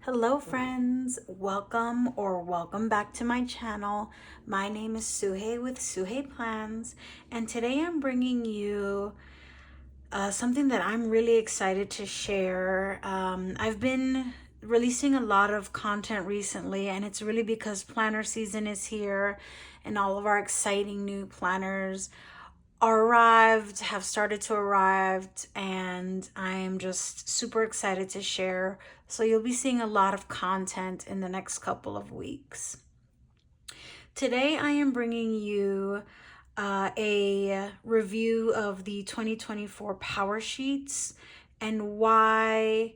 Hello friends, welcome back to my channel. My name is Suhei with Suhei Plans, and today I'm bringing you something that I'm really excited to share. I've been releasing a lot of content recently, and it's really because planner season is here and all of our exciting new planners have started to arrive, and I am just super excited to share. So you'll be seeing a lot of content in the next couple of weeks. Today I am bringing you a review of the 2024 Powersheets and why,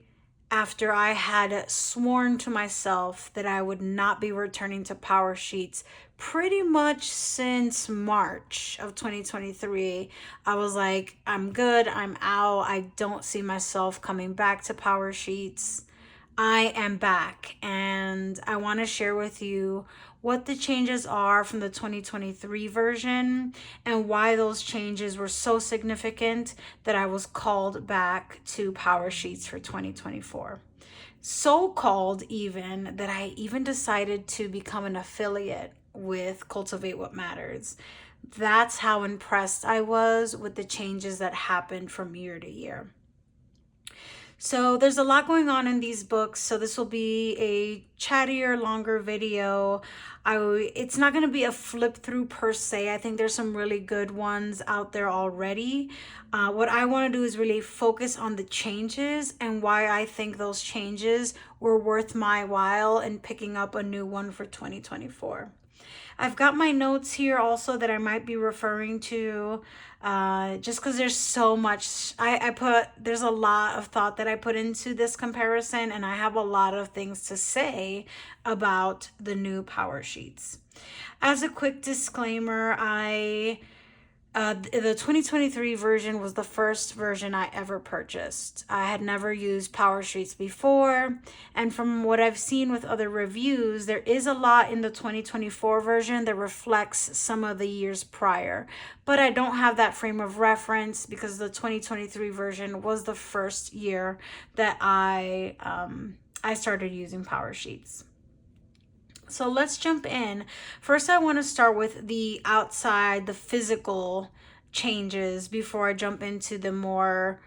after I had sworn to myself that I would not be returning to Powersheets pretty much since March of 2023, I was like, I'm good, I'm out, I don't see myself coming back to Powersheets. I am back, and I want to share with you what the changes are from the 2023 version and why those changes were so significant that I was called back to Powersheets for 2024. So called even that I even decided to become an affiliate with Cultivate What Matters. That's how impressed I was with the changes that happened from year to year. So there's a lot going on in these books. So this will be a chattier, longer video. It's not going to be a flip through per se. I think there's some really good ones out there already. What I want to do is really focus on the changes and why I think those changes were worth my while in picking up a new one for 2024. I've got my notes here also that I might be referring to, just because there's so much. There's a lot of thought that I put into this comparison, and I have a lot of things to say about the new Powersheets. As a quick disclaimer, the 2023 version was the first version I ever purchased. I had never used Powersheets before, and from what I've seen with other reviews, there is a lot in the 2024 version that reflects some of the years prior. But I don't have that frame of reference because the 2023 version was the first year that I started using Powersheets. So let's jump in. First, I want to start with the outside, the physical changes before I jump into the more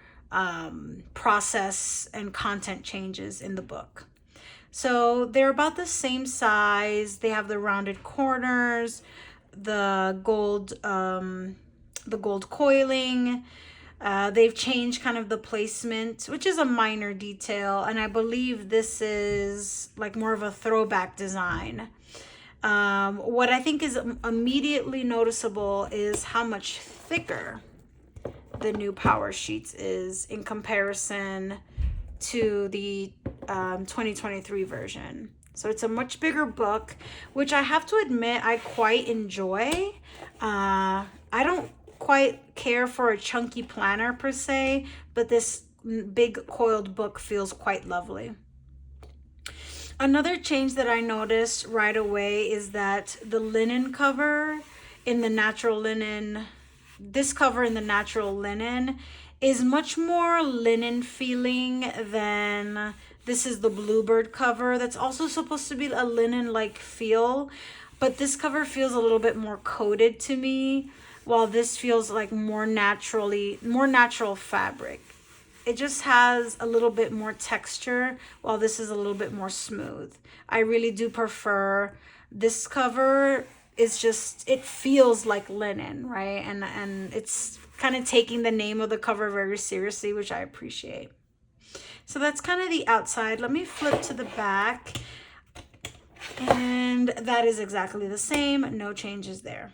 process and content changes in the book. So they're about the same size. They have the rounded corners, the gold coiling. They've changed kind of the placement, which is a minor detail, and I believe this is like more of a throwback design. What I think is immediately noticeable is how much thicker the new Powersheets is in comparison to the 2023 version. So it's a much bigger book, which I have to admit I quite enjoy. I don't quite care for a chunky planner per se, but this big coiled book feels quite lovely. Another change that I noticed right away is that the linen cover in the natural linen, this cover in the natural linen is much more linen feeling than this is the bluebird cover. That's also supposed to be a linen like feel, but this cover feels a little bit more coated to me, while this feels like more natural fabric. It just has a little bit more texture, while this is a little bit more smooth. I really do prefer this cover. It feels like linen, right? And it's kind of taking the name of the cover very seriously, which I appreciate. So that's kind of the outside. Let me flip to the back. And that is exactly the same. No changes there.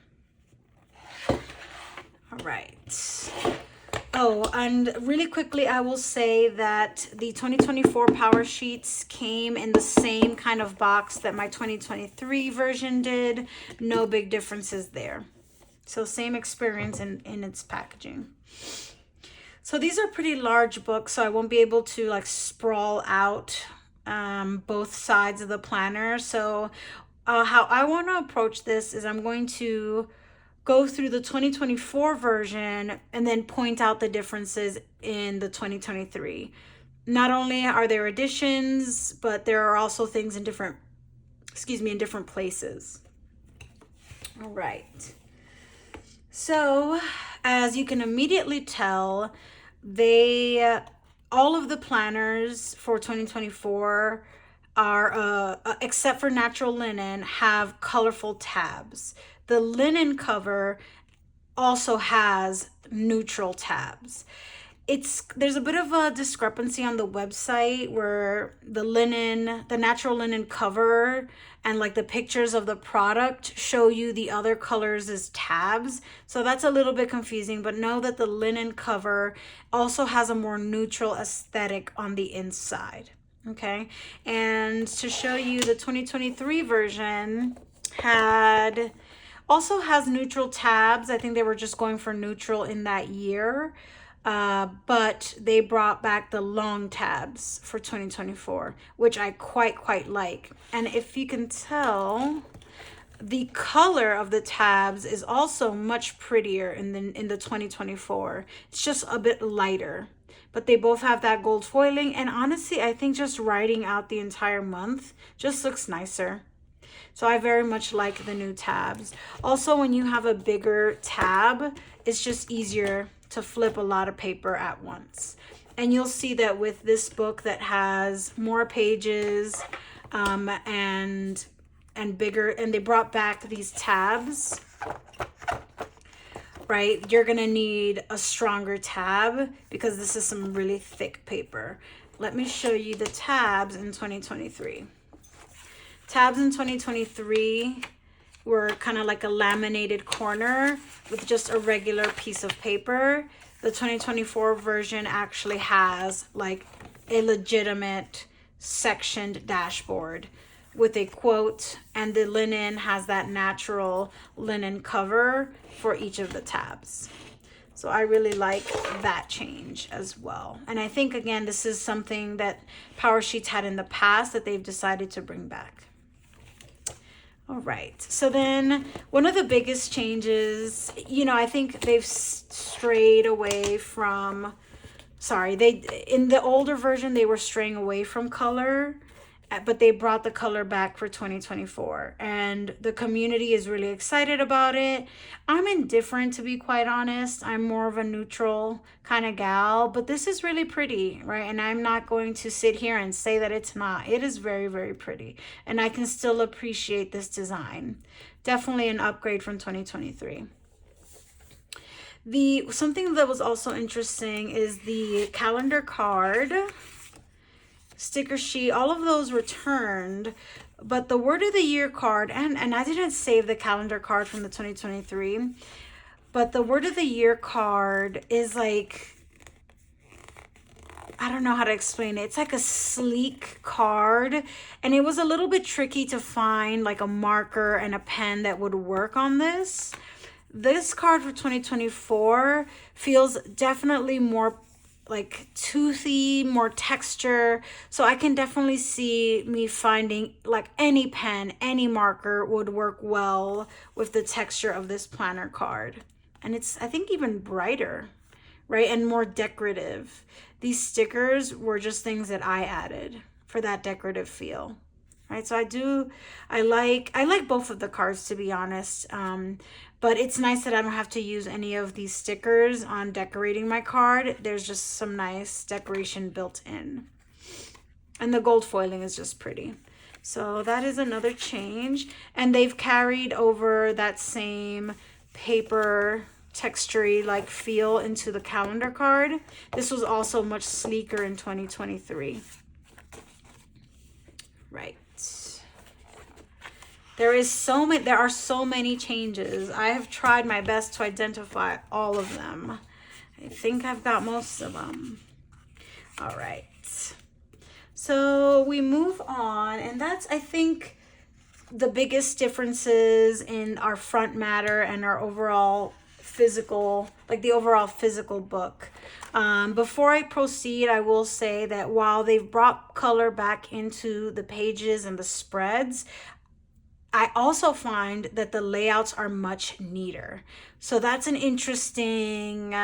All right. Oh, and really quickly, I will say that the 2024 Powersheets came in the same kind of box that my 2023 version did. No big differences there. So same experience in its packaging. So these are pretty large books, so I won't be able to like sprawl out both sides of the planner. So how I want to approach this is I'm going to go through the 2024 version and then point out the differences in the 2023. not only are there additions, but there are also things in different, in different places. All right. So, as you can immediately tell, all of the planners for 2024 are, except for natural linen, have colorful tabs. The linen cover also has neutral tabs. There's a bit of a discrepancy on the website where the natural linen cover and like the pictures of the product show you the other colors as tabs. So that's a little bit confusing, but know that the linen cover also has a more neutral aesthetic on the inside. Okay. And to show you, the 2023 version also has neutral tabs. I think they were just going for neutral in that year. But they brought back the long tabs for 2024, which I quite like. And if you can tell, the color of the tabs is also much prettier in the 2024. It's just a bit lighter, but they both have that gold foiling. And honestly, I think just writing out the entire month just looks nicer. So I very much like the new tabs. Also, when you have a bigger tab, it's just easier to flip a lot of paper at once. And you'll see that with this book that has more pages and bigger, and they brought back these tabs, right? You're gonna need a stronger tab because this is some really thick paper. Let me show you the tabs in 2023. Tabs in 2023 were kind of like a laminated corner with just a regular piece of paper. The 2024 version actually has like a legitimate sectioned dashboard with a quote, and the linen has that natural linen cover for each of the tabs. So I really like that change as well. And I think, again, this is something that Powersheets had in the past that they've decided to bring back. All right, so then one of the biggest changes, I think they've strayed away from, in the older version, they were straying away from color, but they brought the color back for 2024, and the community is really excited about it. I'm indifferent, to be quite honest. I'm more of a neutral kind of gal, but this is really pretty, right? And I'm not going to sit here and say that it's not. It is very, very pretty, and I can still appreciate this design. Definitely an upgrade from 2023. Something that was also interesting is the calendar card, sticker sheet. All of those returned, but the word of the year card, and I didn't save the calendar card from the 2023, but the word of the year card is like, I don't know how to explain it. It's like a sleek card, and it was a little bit tricky to find like a marker and a pen that would work on this. This card for 2024 feels definitely more like toothy, more texture. So I can definitely see me finding like any pen, any marker would work well with the texture of this planner card. And it's, I think, even brighter, right? And more decorative. These stickers were just things that I added for that decorative feel, right? So I like both of the cards, to be honest. But it's nice that I don't have to use any of these stickers on decorating my card. There's just some nice decoration built in. And the gold foiling is just pretty. So that is another change. And they've carried over that same paper textury like feel into the calendar card. This was also much sleeker in 2023. Right. There are so many changes. I have tried my best to identify all of them. I think I've got most of them. All right. So we move on, and that's, I think, the biggest differences in our front matter and our overall physical, like the overall physical book. Before I proceed, I will say that while they've brought color back into the pages and the spreads, I also find that the layouts are much neater. So that's an interesting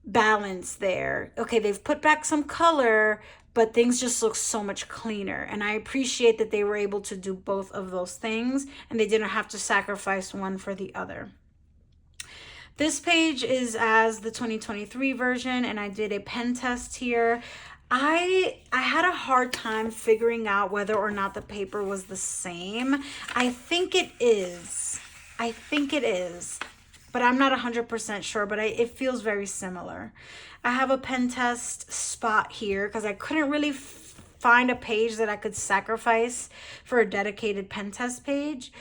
balance there. Okay, they've put back some color, but things just look so much cleaner. And I appreciate that they were able to do both of those things and they didn't have to sacrifice one for the other. This page is as the 2023 version, and I did a pen test here. I had a hard time figuring out whether or not the paper was the same. I think it is. But I'm not 100% sure, but it feels very similar. I have a pen test spot here because I couldn't really find a page that I could sacrifice for a dedicated pen test page.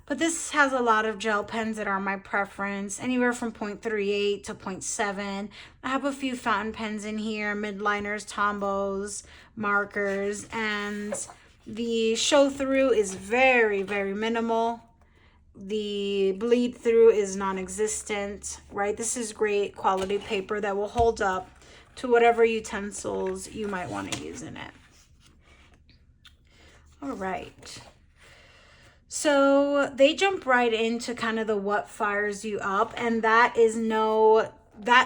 But this has a lot of gel pens that are my preference, anywhere from 0.38 to 0.7. I have a few fountain pens in here, midliners, Tombos, markers, and the show through is very, very minimal. The bleed through is non-existent, right? This is great quality paper that will hold up to whatever utensils you might want to use in it. All right. So they jump right into kind of the what fires you up, and that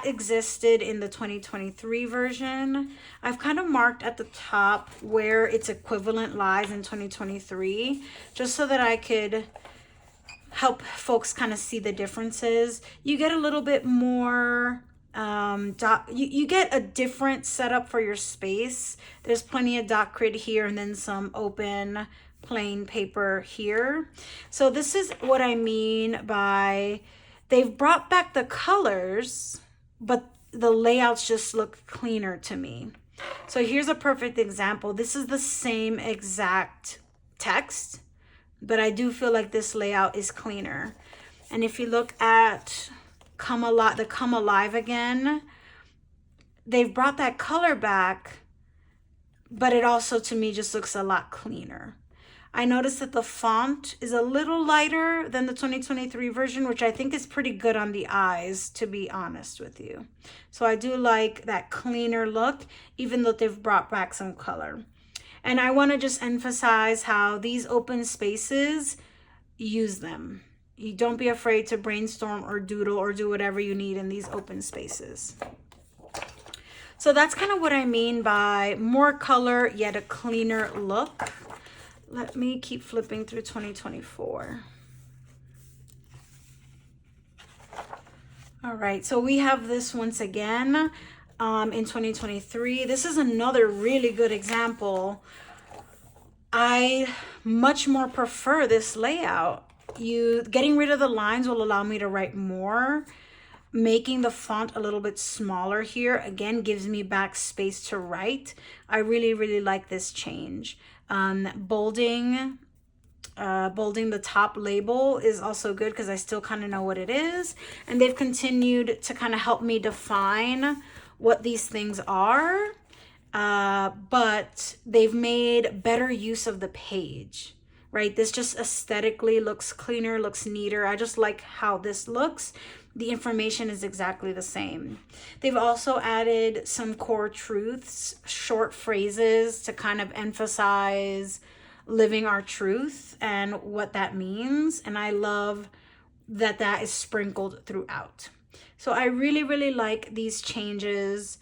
existed in the 2023 version. I've kind of marked at the top where its equivalent lies in 2023, just so that I could help folks kind of see the differences. You get a little bit more, you get a different setup for your space. There's plenty of dot grid here and then some open plain paper here. So this is what I mean by they've brought back the colors, but the layouts just look cleaner to me. So here's a perfect example. This is the same exact text, but I do feel like this layout is cleaner. And if you look at the Come Alive again, they've brought that color back, but it also to me just looks a lot cleaner. I noticed that the font is a little lighter than the 2023 version, which I think is pretty good on the eyes, to be honest with you. So I do like that cleaner look, even though they've brought back some color. And I want to just emphasize how these open spaces, use them. You don't be afraid to brainstorm or doodle or do whatever you need in these open spaces. So that's kind of what I mean by more color, yet a cleaner look. Let me keep flipping through 2024. All right, so we have this once again in 2023. This is another really good example. I much more prefer this layout. Getting rid of the lines will allow me to write more. Making the font a little bit smaller here, again, gives me back space to write. I really, really like this change. Bolding the top label is also good because I still kind of know what it is. And they've continued to kind of help me define what these things are. But they've made better use of the page, right? This just aesthetically looks cleaner, looks neater. I just like how this looks. The information is exactly the same. They've also added some core truths, short phrases to kind of emphasize living our truth and what that means. And I love that that is sprinkled throughout. So I really, really like these changes.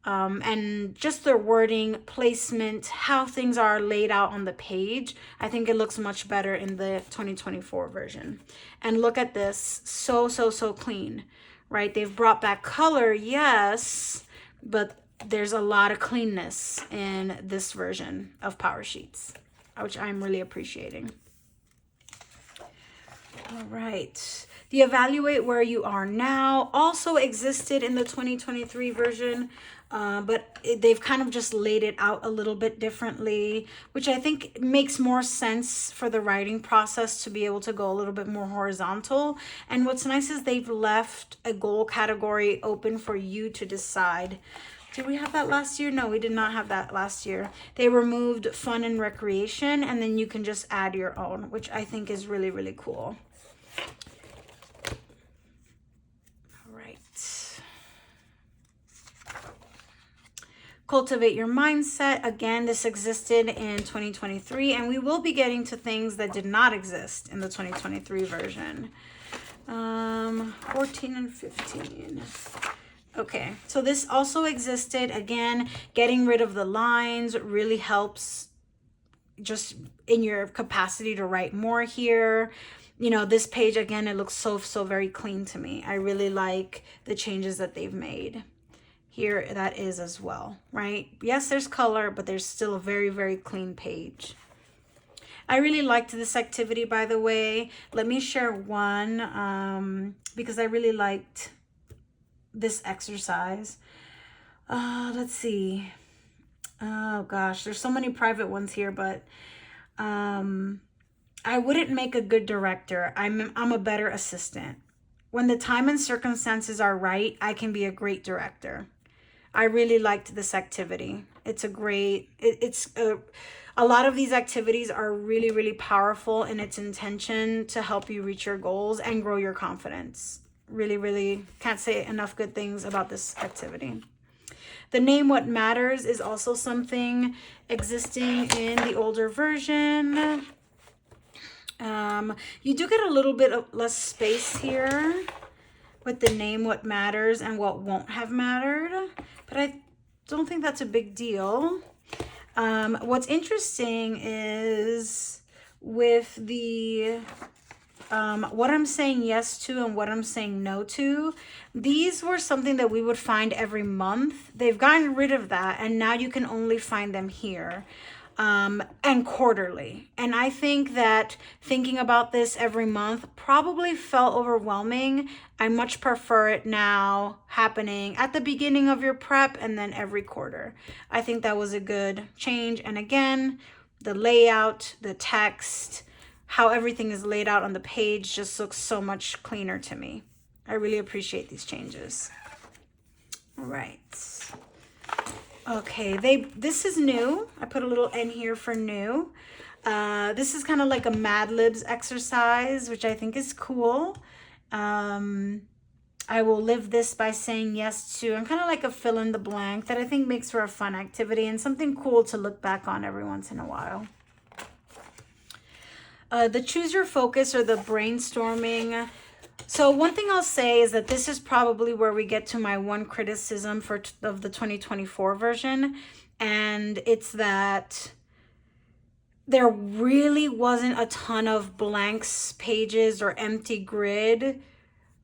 And just their wording, placement, how things are laid out on the page. I think it looks much better in the 2024 version. And look at this, so clean, right? They've brought back color, yes, but there's a lot of cleanness in this version of Powersheets, which I'm really appreciating. All right. The evaluate where you are now also existed in the 2023 version, but they've kind of just laid it out a little bit differently, which I think makes more sense for the writing process to be able to go a little bit more horizontal. And what's nice is they've left a goal category open for you to decide. Did we have that last year? No, we did not have that last year. They removed fun and recreation, and then you can just add your own, which I think is really, really cool. Cultivate your mindset. Again, this existed in 2023, and we will be getting to things that did not exist in the 2023 version. 14 and 15. Okay, so this also existed. Again, getting rid of the lines really helps just in your capacity to write more here. You know, this page, again, it looks so very clean to me. I really like the changes that they've made. Here, that is as well, right? Yes, there's color, but there's still a very clean page. I really liked this activity, by the way. Let me share one because I really liked this exercise. Let's see. Oh gosh, there's so many private ones here, but I wouldn't make a good director. I'm a better assistant. When the time and circumstances are right, I can be a great director. I really liked this activity. It's a great, a lot of these activities are really powerful in its intention to help you reach your goals and grow your confidence. Really can't say enough good things about this activity. The Name What Matters is also something existing in the older version. You do get a little bit of less space here with the Name What Matters and what won't have mattered, but I don't think that's a big deal. What's interesting is with the what I'm saying yes to and what I'm saying no to, these were something that we would find every month. They've gotten rid of that, and now you can only find them here and quarterly. And I think that thinking about this every month probably felt overwhelming. I much prefer it now happening at the beginning of your prep and then every quarter. I think that was a good change. And again, the layout, the text, how everything is laid out on the page just looks so much cleaner to me. I really appreciate these changes. All right. Okay, this is new. I put a little N here for new. This is kind of like a Mad Libs exercise, which I think is cool. I will live this by saying yes to, and kind of like a fill in the blank that I think makes for a fun activity and something cool to look back on every once in a while. The choose your focus or the brainstorming. So one thing I'll say is that this is probably where we get to my one criticism of the 2024 version. And it's that there really wasn't a ton of blanks pages or empty grid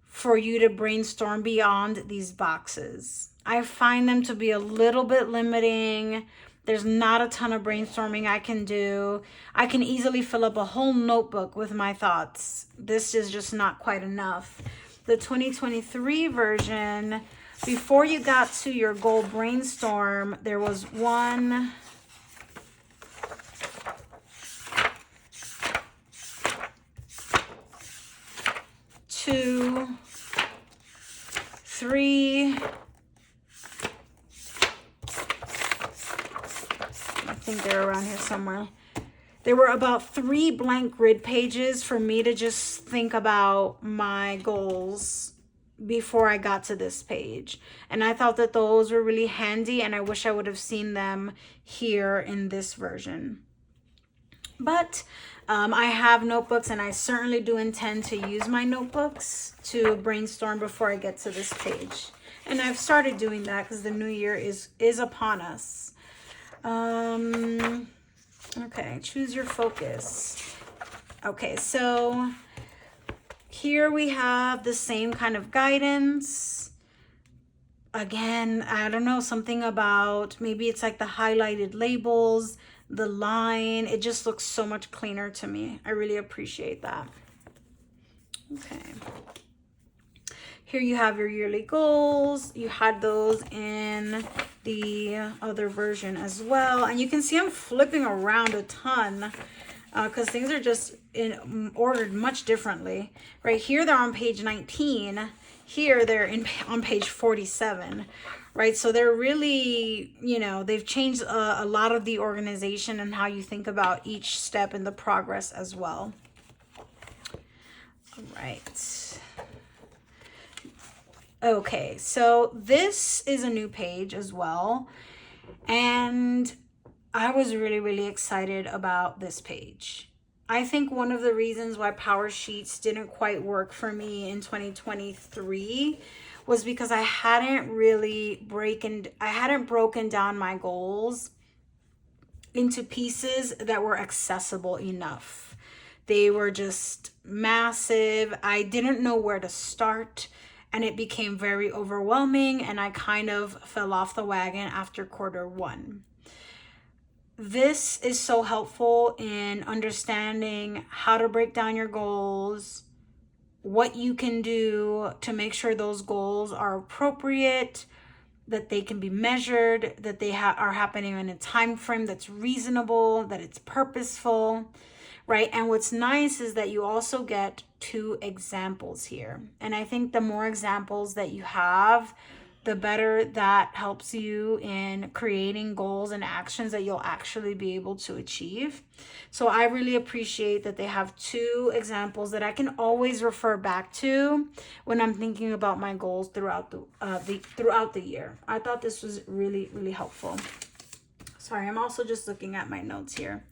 for you to brainstorm beyond these boxes. I find them to be a little bit limiting. There's not a ton of brainstorming I can do. I can easily fill up a whole notebook with my thoughts. This is just not quite enough. The 2023 version, before you got to your goal brainstorm, there was 1, 2, 3, I think they're around here somewhere. There were about 3 blank grid pages for me to just think about my goals before I got to this page. And I thought that those were really handy, and I wish I would have seen them here in this version. But I have notebooks, and I certainly do intend to use my notebooks to brainstorm before I get to this page. And I've started doing that because the new year is upon us. Okay, choose your focus. Okay, so here we have the same kind of guidance. Again, I don't know, something about maybe it's like the highlighted labels, the line. It just looks so much cleaner to me. I really appreciate that. Okay. Here you have your yearly goals. You had those in the other version as well. And you can see I'm flipping around a ton because things are just ordered much differently. Right here, they're on page 19. Here, they're on page 47. Right, so they're really, they've changed a lot of the organization and how you think about each step in the progress as well. All right. Okay, so this is a new page as well, and I was really excited about this page. I think one of the reasons why Powersheets didn't quite work for me in 2023 was because I hadn't broken down my goals into pieces that were accessible enough. They were just massive. I didn't know where to start, and it became very overwhelming, and I kind of fell off the wagon after quarter one. This is so helpful in understanding how to break down your goals, what you can do to make sure those goals are appropriate, that they can be measured, that they are happening in a time frame that's reasonable, that it's purposeful, right? And what's nice is that you also get 2 examples here. And I think the more examples that you have, the better that helps you in creating goals and actions that you'll actually be able to achieve. So I really appreciate that they have 2 examples that I can always refer back to when I'm thinking about my goals throughout the year. I thought this was really, really helpful. Sorry, I'm also just looking at my notes here.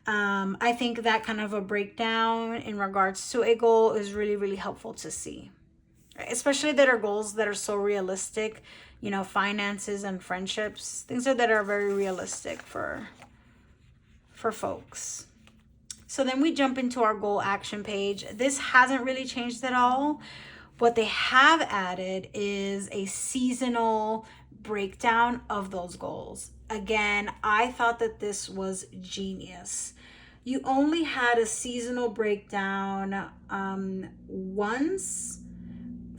I think that kind of a breakdown in regards to a goal is really, really helpful to see. Especially that are goals that are so realistic, finances and friendships, things that are very realistic for folks. So then we jump into our goal action page. This hasn't really changed at all. What they have added is a seasonal breakdown of those goals. Again, I thought that this was genius. You only had a seasonal breakdown once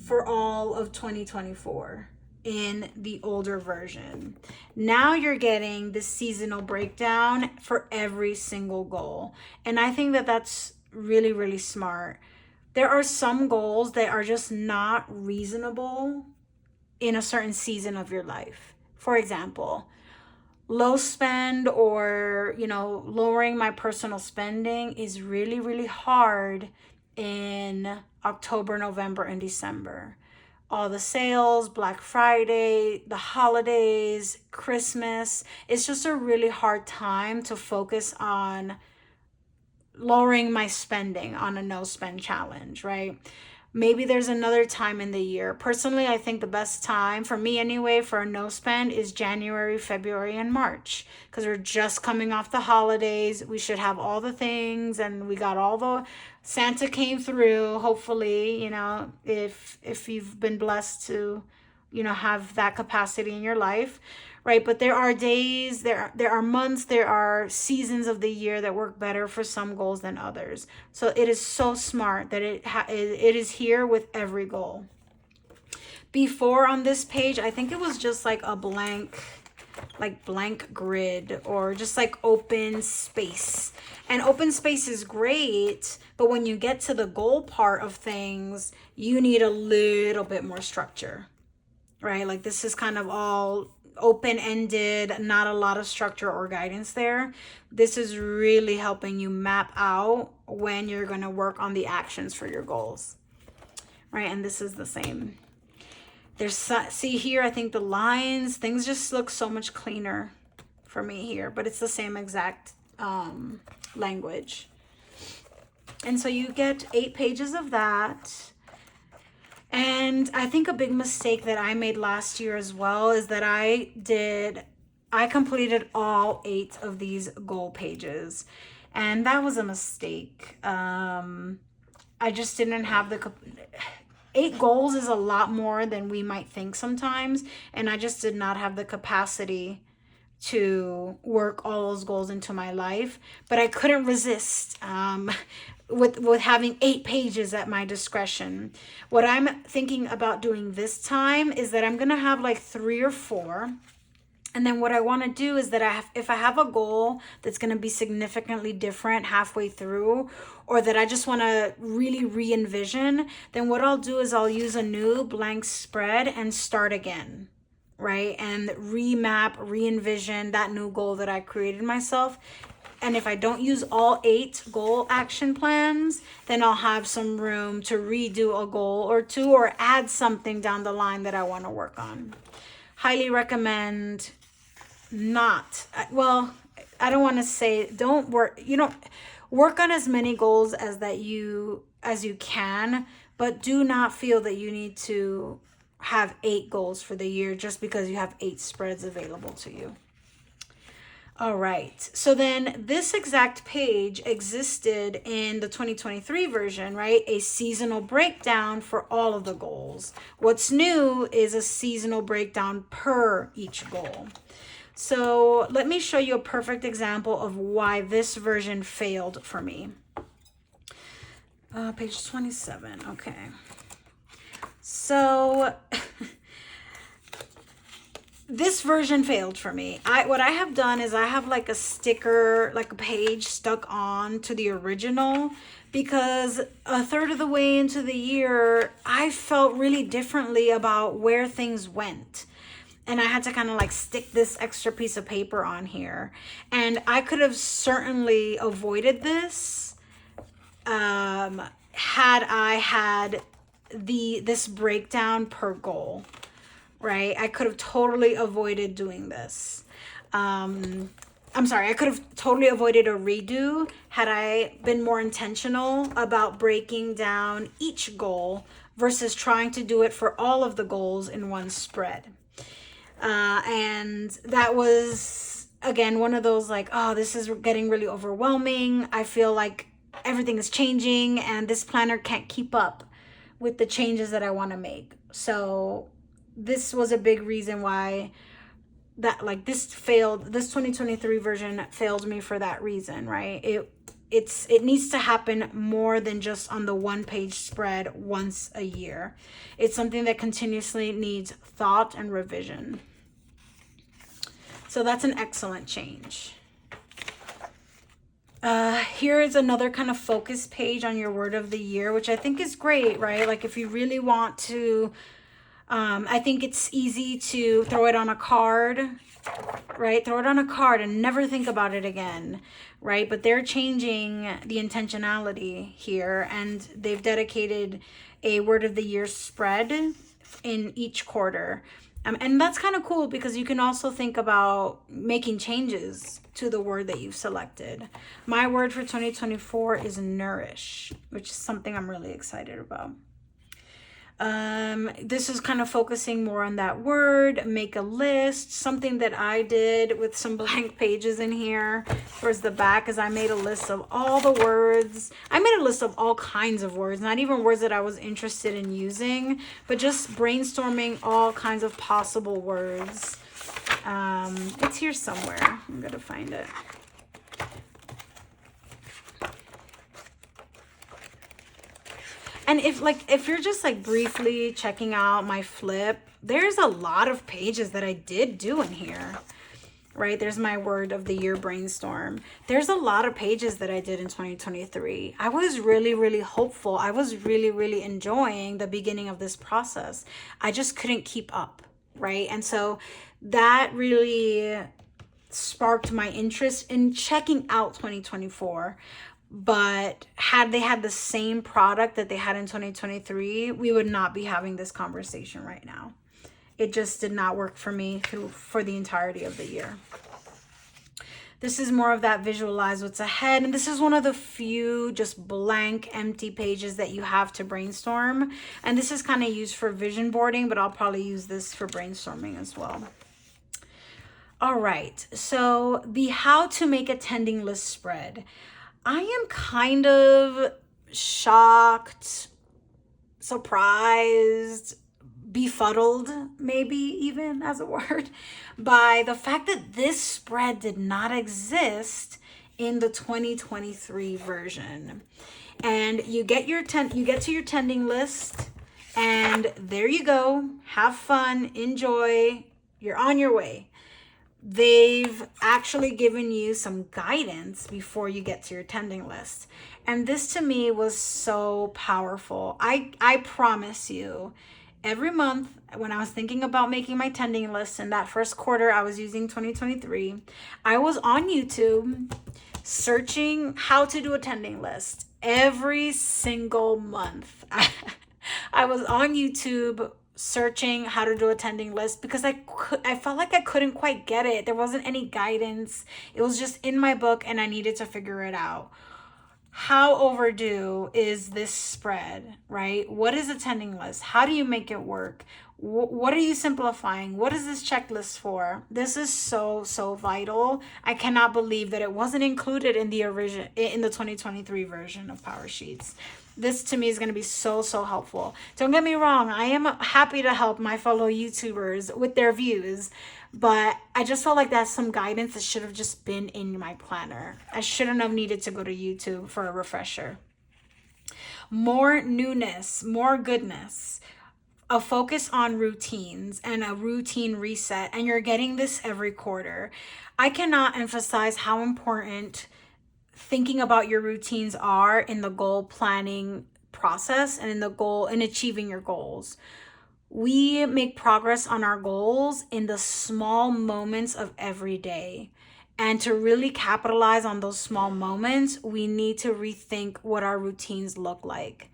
for all of 2024 in the older version. Now you're getting the seasonal breakdown for every single goal. And I think that that's really, really smart. There are some goals that are just not reasonable in a certain season of your life. For example, low spend or, lowering my personal spending is really, really hard in October, November, and December. All the sales, Black Friday, the holidays, Christmas. It's just a really hard time to focus on lowering my spending on a no spend challenge, right? Maybe there's another time in the year. Personally, I think the best time for me anyway for a no spend is January, February, and March, because we're just coming off the holidays. We should have all the things, and we got all the Santa came through. Hopefully, if you've been blessed to, have that capacity in your life, right? But there are days, there are months, there are seasons of the year that work better for some goals than others. So it is so smart that it is here with every goal. Before on this page, I think it was just like a blank grid or just like open space. And open space is great, but when you get to the goal part of things, you need a little bit more structure, right? Like this is kind of all open-ended, not a lot of structure or guidance there. This is really helping you map out when you're going to work on the actions for your goals, right? And this is the same. See here, I think the lines, things just look so much cleaner for me here, but it's the same exact language. And so you get 8 pages of that. And I think a big mistake that I made last year as well is that I completed all 8 of these goal pages. And that was a mistake. I just didn't have 8 goals is a lot more than we might think sometimes. And I just did not have the capacity to work all those goals into my life. But I couldn't resist with having 8 pages at my discretion. What I'm thinking about doing this time is that I'm going to have like 3 or 4. And then what I want to do is that if I have a goal that's going to be significantly different halfway through, or that I just want to really re-envision, then what I'll do is I'll use a new blank spread and start again, right? And remap, re-envision that new goal that I created myself. And if I don't use all 8 goal action plans, then I'll have some room to redo a goal or 2 or add something down the line that I want to work on. Highly recommend I don't want to say don't work, work on as many goals as you can, but do not feel that you need to have 8 goals for the year just because you have 8 spreads available to you. All right, so then this exact page existed in the 2023 version, right? A seasonal breakdown for all of the goals. What's new is a seasonal breakdown per each goal. So let me show you a perfect example of why this version failed for me. Page 27, okay. So this version failed for me. What I have done is I have like a sticker, like a page stuck on to the original, because a third of the way into the year, I felt really differently about where things went. And I had to kind of like stick this extra piece of paper on here. And I could have certainly avoided this had I had this breakdown per goal. Right? I could have totally avoided doing this. I'm sorry, I could have totally avoided a redo had I been more intentional about breaking down each goal versus trying to do it for all of the goals in one spread. And that was, again, one of those like, oh, this is getting really overwhelming. I feel like everything is changing and this planner can't keep up with the changes that I want to make. So this was a big reason why that like this 2023 version failed me for that reason, right? It needs to happen more than just on the 1-page spread once a year. It's something that continuously needs thought and revision. So that's an excellent change. Here is another kind of focus page on your word of the year, which I think is great, right? Like if you really want to, I think it's easy to throw it on a card, right? Throw it on a card and never think about it again, right? But they're changing the intentionality here, and they've dedicated a word of the year spread in each quarter. And that's kind of cool because you can also think about making changes to the word that you've selected. My word for 2024 is nourish, which is something I'm really excited about. This is kind of focusing more on that word, make a list. Something that I did with some blank pages in here towards the back is I made a list of all the words. I made a list of all kinds of words, not even words that I was interested in using, but just brainstorming all kinds of possible words. It's here somewhere. I'm gonna find it. And if you're just like briefly checking out my flip, there's a lot of pages that I did do in here, right? There's my word of the year brainstorm. There's a lot of pages that I did in 2023. I was really, really hopeful. I was really, really enjoying the beginning of this process. I just couldn't keep up, right? And so that really sparked my interest in checking out 2024. But had they had the same product that they had in 2023, we would not be having this conversation right now. It just did not work for me for the entirety of the year. This is more of that visualize what's ahead. And this is one of the few just blank, empty pages that you have to brainstorm. And this is kind of used for vision boarding, but I'll probably use this for brainstorming as well. All right, so the how to make attending list spread. I am kind of shocked, surprised, befuddled, maybe even as a word, by the fact that this spread did not exist in the 2023 version. And you get to your tending list, and there you go. Have fun, enjoy. You're on your way. They've actually given you some guidance before you get to your tending list. And this to me was so powerful. I promise you, every month when I was thinking about making my tending list in that first quarter I was using 2023, I was on YouTube searching how to do a tending list every single month. I was on YouTube searching how to do a tending list because I felt like I couldn't quite get it. There wasn't any guidance. It was just in my book and I needed to figure it out. How overdue is this spread, right? What is a tending list? How do you make it work? What are you simplifying? What is this checklist for? This is so, so vital. I cannot believe that it wasn't included in the original, in the 2023 version of Power Sheets. This to me is going to be so, so helpful. Don't get me wrong. I am happy to help my fellow YouTubers with their views, but I just felt like that's some guidance that should have just been in my planner. I shouldn't have needed to go to YouTube for a refresher. More newness, more goodness, a focus on routines and a routine reset, and you're getting this every quarter. I cannot emphasize how important thinking about your routines are in the goal planning process and in achieving your goals. We make progress on our goals in the small moments of every day. And to really capitalize on those small moments, we need to rethink what our routines look like.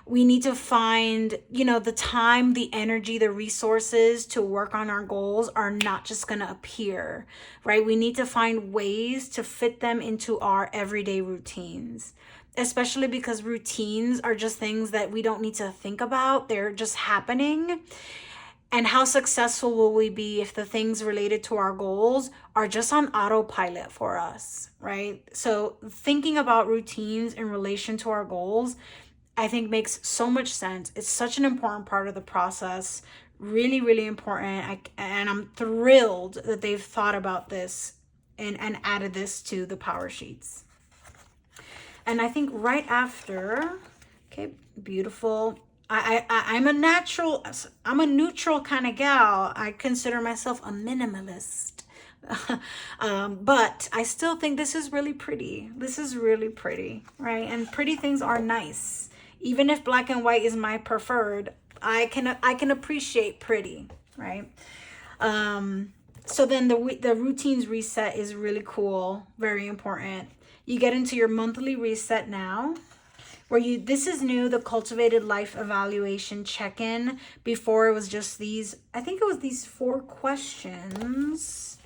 We need to find, the time, the energy, the resources to work on our goals are not just going to appear, right? We need to find ways to fit them into our everyday routines, especially because routines are just things that we don't need to think about. They're just happening. And how successful will we be if the things related to our goals are just on autopilot for us, right? So thinking about routines in relation to our goals, I think makes so much sense. It's such an important part of the process. Really, really important. And I'm thrilled that they've thought about this and added this to the Power Sheets. And I think right after, okay, beautiful. I'm a neutral kind of gal. I consider myself a minimalist. But I still think this is really pretty. This is really pretty, right? And pretty things are nice. Even if black and white is my preferred, I can appreciate pretty, right? So then the routines reset is really cool, very important. You get into your monthly reset now, where this is new, the Cultivated Life Evaluation check-in. Before it was just these, I think it was these 4 questions.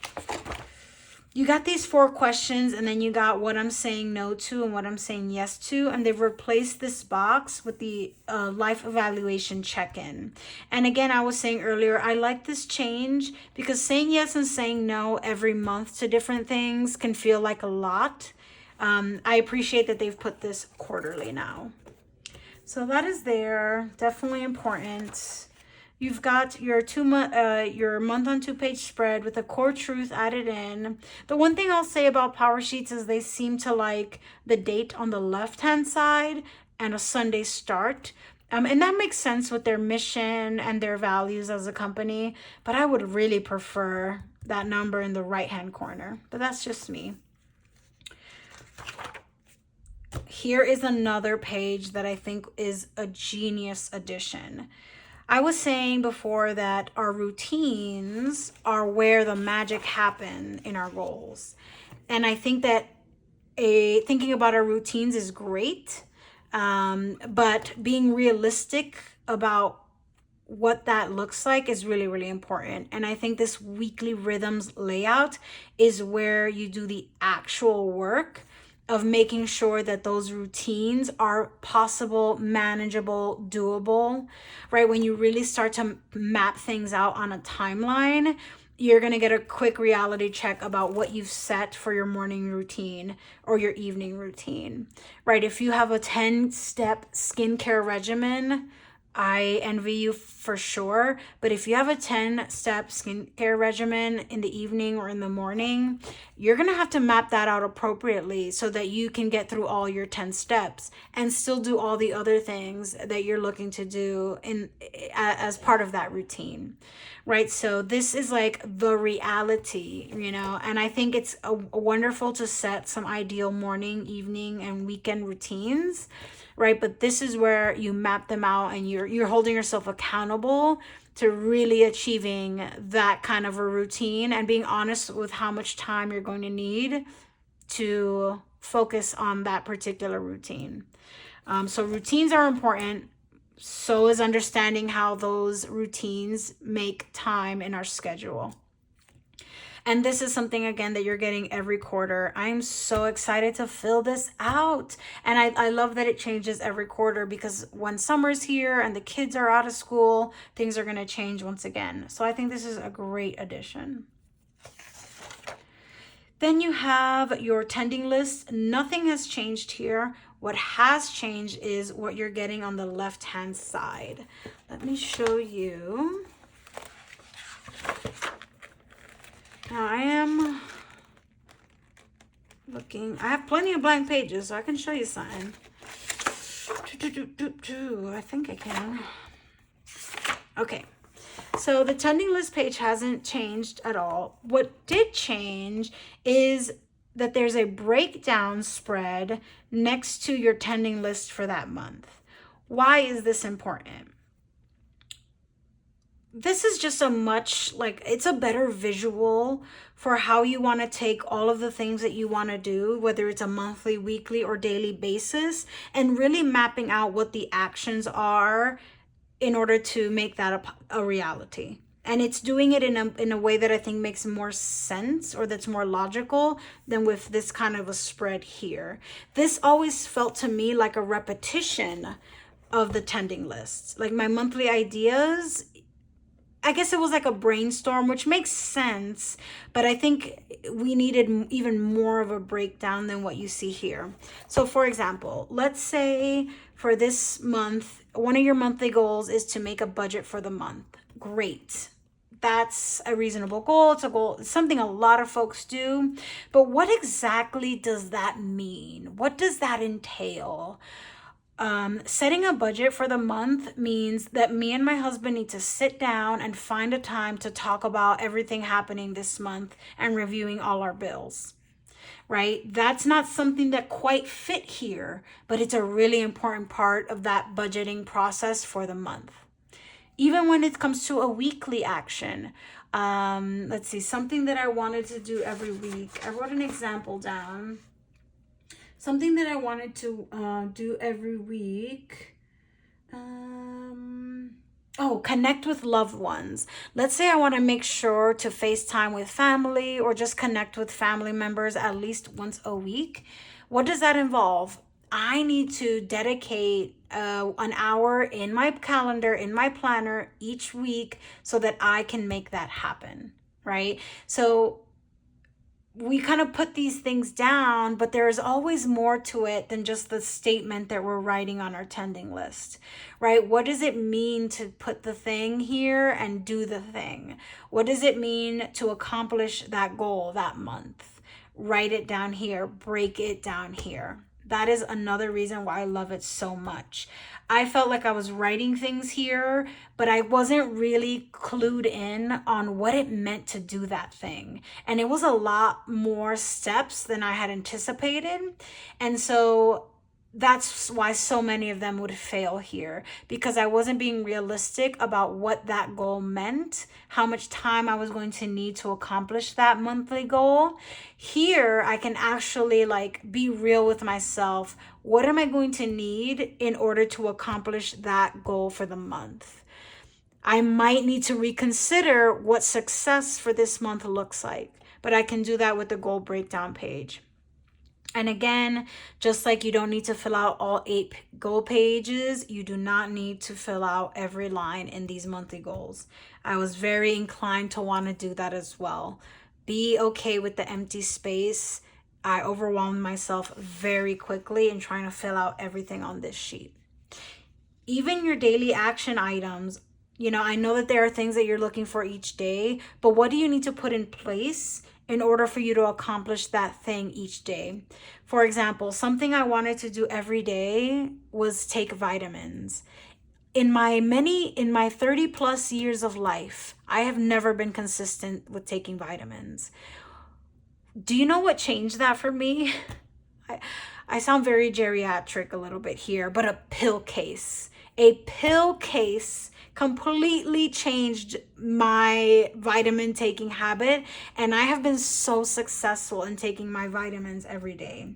You got these 4 questions, and then you got what I'm saying no to and what I'm saying yes to, and they've replaced this box with the life evaluation check-in. And again, I was saying earlier, I like this change because saying yes and saying no every month to different things can feel like a lot. I appreciate that they've put this quarterly now. So that is there, definitely important. You've got your month on 2-page spread with a core truth added in. The one thing I'll say about Power Sheets is they seem to like the date on the left-hand side and a Sunday start. And that makes sense with their mission and their values as a company. But I would really prefer that number in the right-hand corner. But that's just me. Here is another page that I think is a genius addition. I was saying before that our routines are where the magic happens in our goals. And I think that thinking about our routines is great, but being realistic about what that looks like is really, really important. And I think this weekly rhythms layout is where you do the actual work of making sure that those routines are possible, manageable, doable, right? When you really start to map things out on a timeline, you're going to get a quick reality check about what you've set for your morning routine or your evening routine, right? If you have a 10-step skincare regimen, I envy you for sure. But if you have a 10-step skincare regimen in the evening or in the morning, you're going to have to map that out appropriately so that you can get through all your 10 steps and still do all the other things that you're looking to do as part of that routine, right? So this is like the reality, and I think it's wonderful to set some ideal morning, evening, and weekend routines, right? But this is where you map them out and you're holding yourself accountable to really achieving that kind of a routine and being honest with how much time you're going to need to focus on that particular routine. So routines are important. So is understanding how those routines make time in our schedule. And this is something, again, that you're getting every quarter. I'm so excited to fill this out. And I love that it changes every quarter, because when summer's here and the kids are out of school, things are going to change once again. So I think this is a great addition. Then you have your tending list. Nothing has changed here. What has changed is what you're getting on the left-hand side. Let me show you. Now I am looking. I have plenty of blank pages, so I can show you something. I think I can. Okay. So the tending list page hasn't changed at all. What did change is that there's a breakdown spread next to your tending list for that month. Why is this important? This is just it's a better visual for how you want to take all of the things that you want to do, whether it's a monthly, weekly, or daily basis, and really mapping out what the actions are in order to make that a reality. And it's doing it in a way that I think makes more sense, or that's more logical than with this kind of a spread here. This always felt to me like a repetition of the tending lists. Like my monthly ideas, I guess it was like a brainstorm, which makes sense, but I think we needed even more of a breakdown than what you see here. So for example, let's say for this month, one of your monthly goals is to make a budget for the month. Great. That's a reasonable goal. It's a goal. It's something a lot of folks do. But what exactly does that mean? What does that entail? Setting a budget for the month means that me and my husband need to sit down and find a time to talk about everything happening this month and reviewing all our bills, right? That's not something that quite fit here, but it's a really important part of that budgeting process for the month. Even when it comes to a weekly action, let's see, something that I wanted to do every week. I wrote an example down. Something that I wanted to do every week. Connect with loved ones. Let's say I want to make sure to FaceTime with family, or just connect with family members at least once a week. What does that involve? I need to dedicate an hour in my calendar, in my planner each week, so that I can make that happen, right? So we kind of put these things down, but there's always more to it than just the statement that we're writing on our tending list, right? What does it mean to put the thing here and do the thing? What does it mean to accomplish that goal that month? Write it down here, break it down here. That is another reason why I love it so much. I felt like I was writing things here, but I wasn't really clued in on what it meant to do that thing. And it was a lot more steps than I had anticipated. And so that's why so many of them would fail here, because I wasn't being realistic about what that goal meant, how much time I was going to need to accomplish that monthly goal. Here, I can actually be real with myself. What am I going to need in order to accomplish that goal for the month? I might need to reconsider what success for this month looks like, but I can do that with the goal breakdown page. And again, just like you don't need to fill out all 8 goal pages, you do not need to fill out every line in these monthly goals. I was very inclined to want to do that as well. Be okay with the empty space. I overwhelmed myself very quickly in trying to fill out everything on this sheet. Even your daily action items, I know that there are things that you're looking for each day, but what do you need to put in place in order for you to accomplish that thing each day? For example, something I wanted to do every day was take vitamins. In my 30 plus years of life, I have never been consistent with taking vitamins. Do you know what changed that for me? I sound very geriatric a little bit here, but a pill case. A pill case completely changed my vitamin taking habit, and I have been so successful in taking my vitamins every day.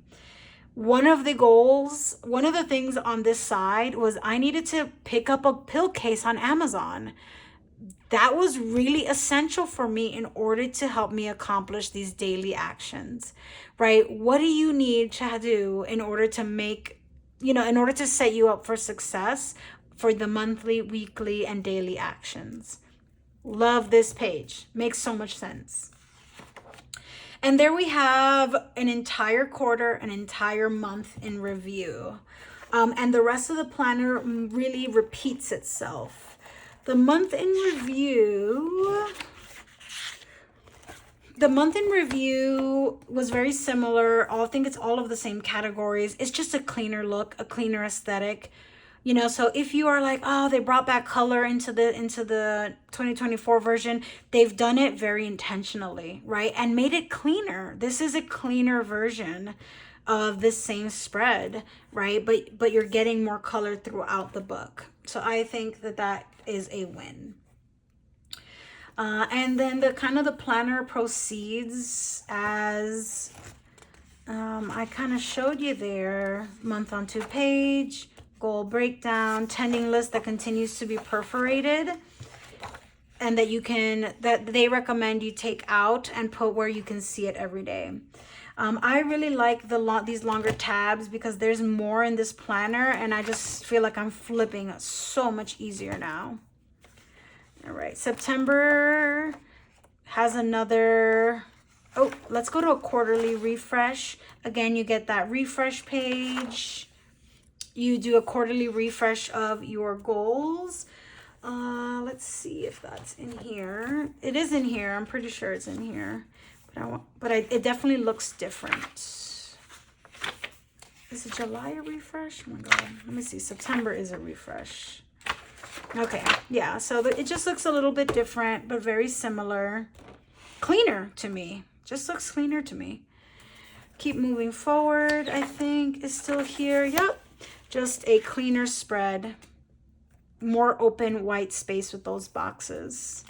One of the things on this side was I needed to pick up a pill case on Amazon. that was really essential for me in order to help me accomplish these daily actions, right? What do you need to do in order to make, in order to set you up for success for the monthly, weekly, and daily actions? Love this page. Makes so much sense. And there we have an entire quarter, an entire month in review. And the rest of the planner really repeats itself. The month in review was very similar. I think it's all of the same categories. It's just a cleaner look, a cleaner aesthetic. So if you are like, oh, they brought back color into the 2024 version, they've done it very intentionally, right? And made it cleaner. This is a cleaner version of this same spread, right? But you're getting more color throughout the book. So I think that is a win. And then the planner proceeds as I kind of showed you there. Month on 2 page, goal breakdown, tending list that continues to be perforated, and that they recommend you take out and put where you can see it every day. I really like these longer tabs because there's more in this planner, and I just feel like I'm flipping so much easier now. All right, September has another, let's go to a quarterly refresh. Again, you get that refresh page. You do a quarterly refresh of your goals. Let's see if that's in here. It is in here. I'm pretty sure it's in here. It definitely looks different. Is it July a refresh? Oh my God. Let me see. September is a refresh. Okay. Yeah. So it just looks a little bit different, but very similar. Cleaner to me. Just looks cleaner to me. Keep moving forward, I think, is still here. Yep. Just a cleaner spread. More open white space with those boxes.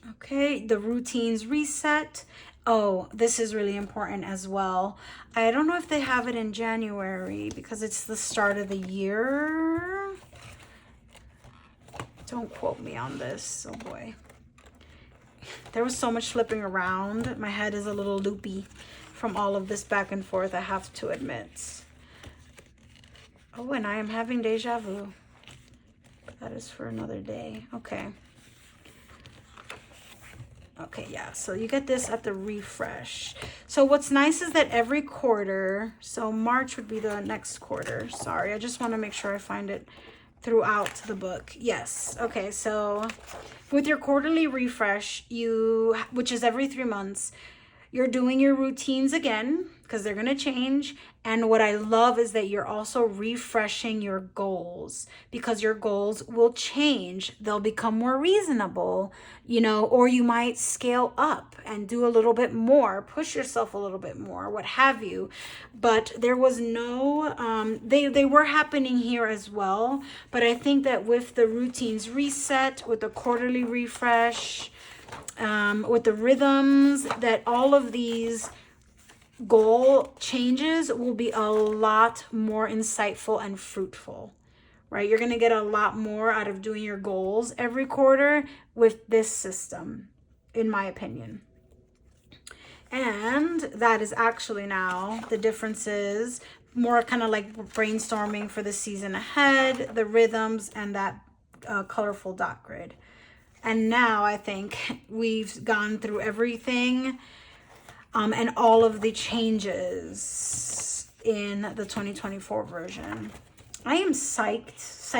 Okay, the routines reset. Oh, this is really important as well. I don't know if they have it in January because it's the start of the year. Don't quote me on this. Oh boy. There was so much flipping around. My head is a little loopy from all of this back and forth, I have to admit. Oh, and I am having deja vu. That is for another day. Okay. Okay, yeah, so you get this at the refresh. So what's nice is that every quarter, so March would be the next quarter. Sorry, I just want to make sure I find it throughout the book. Yes. Okay, so with your quarterly refresh, which is every 3 months, you're doing your routines again because they're going to change. And what I love is that you're also refreshing your goals because your goals will change. They'll become more reasonable, or you might scale up and do a little bit more, push yourself a little bit more, what have you. But there was no, they were happening here as well. But I think that with the routines reset, with the quarterly refresh, with the rhythms, that all of these goal changes will be a lot more insightful and fruitful, right? You're going to get a lot more out of doing your goals every quarter with this system, in my opinion. And that is actually now the differences, more kind of like brainstorming for the season ahead, the rhythms, and that colorful dot grid. And now I think we've gone through everything and all of the changes in the 2024 version. I am psyched.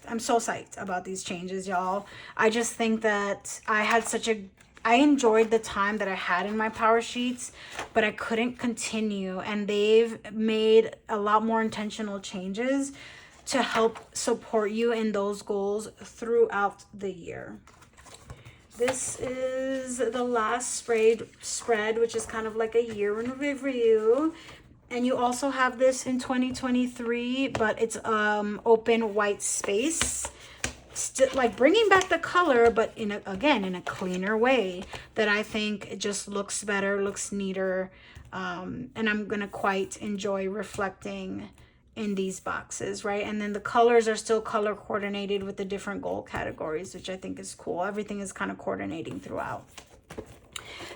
I'm so psyched about these changes, y'all. I just think that I enjoyed the time that I had in my power sheets, but I couldn't continue. And they've made a lot more intentional changes to help support you in those goals throughout the year. This is the last spread, which is kind of like a year in review. And you also have this in 2023, but it's open white space. Still, like bringing back the color, but in a cleaner way that I think it just looks better, looks neater. And I'm going to quite enjoy reflecting in these boxes, right? And then the colors are still color coordinated with the different goal categories, which I think is cool. Everything is kind of coordinating throughout.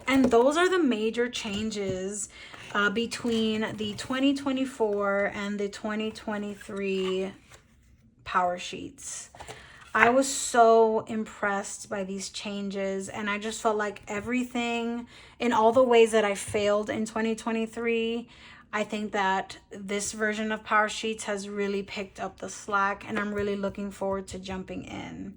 And those are the major changes between the 2024 and the 2023 Power Sheets. I was so impressed by these changes, and I just felt like everything, in all the ways that I failed in 2023, I think that this version of Power Sheets has really picked up the slack, and I'm really looking forward to jumping in.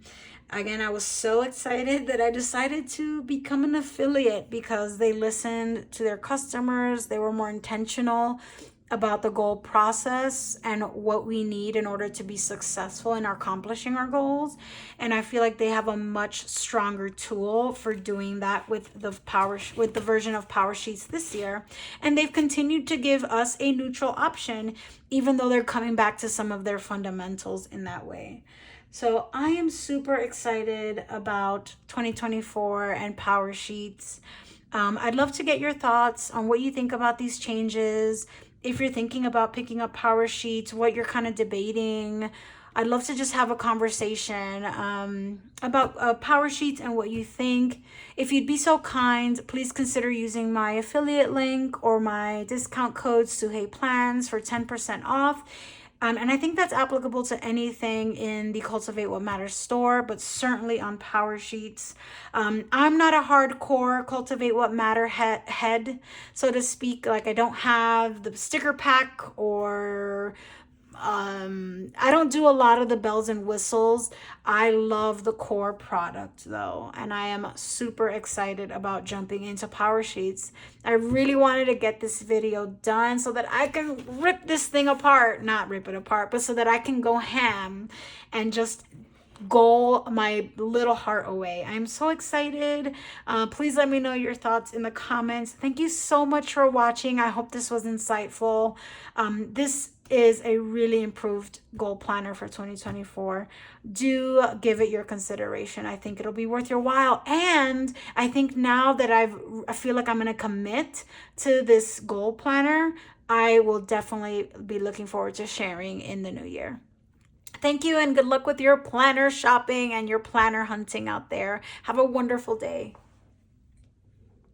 Again, I was so excited that I decided to become an affiliate because they listened to their customers. They were more intentional about the goal process and what we need in order to be successful in accomplishing our goals. And I feel like they have a much stronger tool for doing that with the version of Power Sheets this year. And they've continued to give us a neutral option, even though they're coming back to some of their fundamentals in that way. So I am super excited about 2024 and Power Sheets. I'd love to get your thoughts on what you think about these changes. If you're thinking about picking up Power Sheets, what you're kind of debating. I'd love to just have a conversation about Power Sheets and what you think. If you'd be so kind, please consider using my affiliate link or my discount code Suhei Plans for 10% off. And I think that's applicable to anything in the Cultivate What Matters store, but certainly on Power Sheets. I'm not a hardcore Cultivate What Matter head, so to speak. Like, I don't have the sticker pack, or I don't do a lot of the bells and whistles. I love the core product though, and I am super excited about jumping into Power Sheets. I really wanted to get this video done so that I can rip this thing apart, not rip it apart, but so that I can go ham and just goal my little heart away. I'm so excited. Please let me know your thoughts in the comments. Thank you so much for watching. I hope this was insightful. This is a really improved goal planner for 2024. Do give it your consideration. I think it'll be worth your while. And I think now that I feel like I'm going to commit to this goal planner, I will definitely be looking forward to sharing in the new year. Thank you, and good luck with your planner shopping and your planner hunting out there. Have a wonderful day.